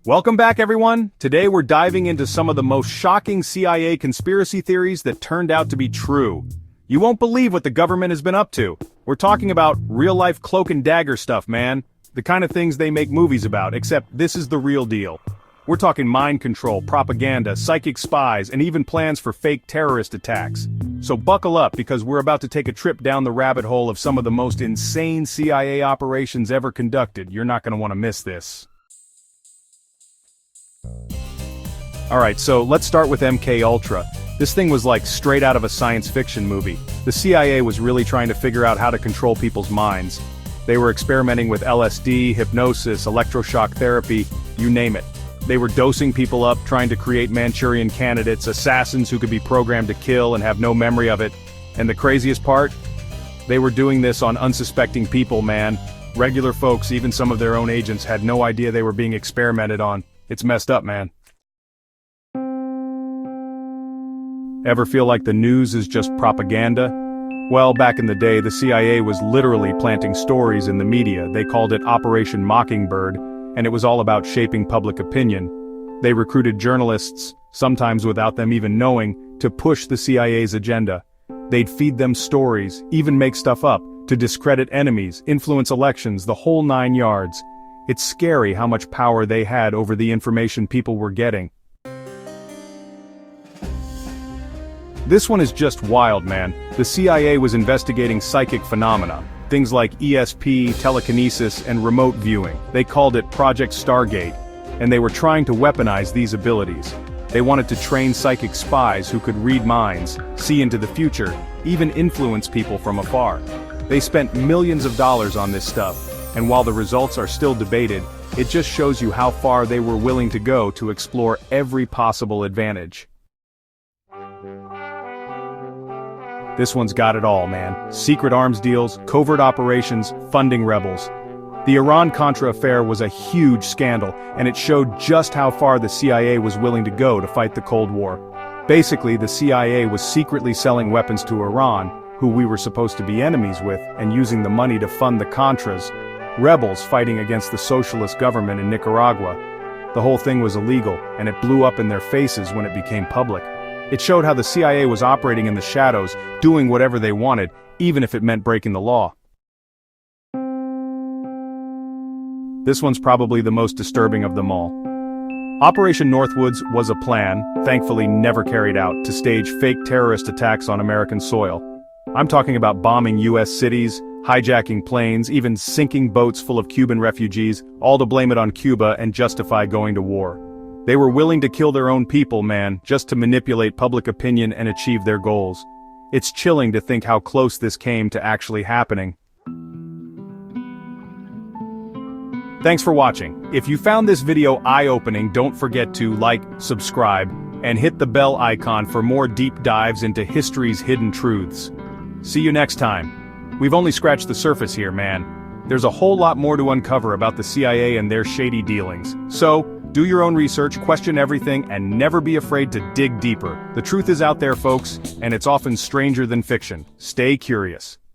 Welcome back, everyone. Today we're diving into some of the most shocking CIA conspiracy theories that turned out to be true. You won't believe what the government has been up to. We're talking about real-life cloak and dagger stuff, man. The kind of things they make movies about, except this is the real deal. We're talking mind control, propaganda, psychic spies, and even plans for fake terrorist attacks. So buckle up, because we're about to take a trip down the rabbit hole of some of the most insane CIA operations ever conducted. You're not going to want to miss this. Alright, so let's start with MK Ultra. This thing was like straight out of a science fiction movie. The CIA was really trying to figure out how to control people's minds. They were experimenting with LSD, hypnosis, electroshock therapy, you name it. They were dosing people up, trying to create Manchurian candidates, assassins who could be programmed to kill and have no memory of it. And the craziest part? They were doing this on unsuspecting people, man. Regular folks, even some of their own agents, had no idea they were being experimented on. It's messed up, man. Ever feel like the news is just propaganda? Well, back in the day, the CIA was literally planting stories in the media. They called it Operation Mockingbird, and it was all about shaping public opinion. They recruited journalists, sometimes without them even knowing, to push the CIA's agenda. They'd feed them stories, even make stuff up, to discredit enemies, influence elections, the whole 9 yards. It's scary how much power they had over the information people were getting. This one is just wild, man. The CIA was investigating psychic phenomena, things like ESP, telekinesis, and remote viewing. They called it Project Stargate, and they were trying to weaponize these abilities. They wanted to train psychic spies who could read minds, see into the future, even influence people from afar. They spent millions of dollars on this stuff, and while the results are still debated, it just shows you how far they were willing to go to explore every possible advantage. This one's got it all, man. Secret arms deals, covert operations, funding rebels. The Iran-Contra affair was a huge scandal, and it showed just how far the CIA was willing to go to fight the Cold War. Basically, the CIA was secretly selling weapons to Iran, who we were supposed to be enemies with, and using the money to fund the Contras, rebels fighting against the socialist government in Nicaragua. The whole thing was illegal, and it blew up in their faces when it became public. It showed how the CIA was operating in the shadows, doing whatever they wanted, even if it meant breaking the law. This one's probably the most disturbing of them all. Operation Northwoods was a plan, thankfully never carried out, to stage fake terrorist attacks on American soil. I'm talking about bombing US cities, hijacking planes, even sinking boats full of Cuban refugees, all to blame it on Cuba and justify going to war. They were willing to kill their own people, man, just to manipulate public opinion and achieve their goals. It's chilling to think how close this came to actually happening. Thanks for watching. If you found this video eye-opening, don't forget to like, subscribe, and hit the bell icon for more deep dives into history's hidden truths. See you next time. We've only scratched the surface here, man. There's a whole lot more to uncover about the CIA and their shady dealings. So, do your own research, question everything, and never be afraid to dig deeper. The truth is out there, folks, and it's often stranger than fiction. Stay curious.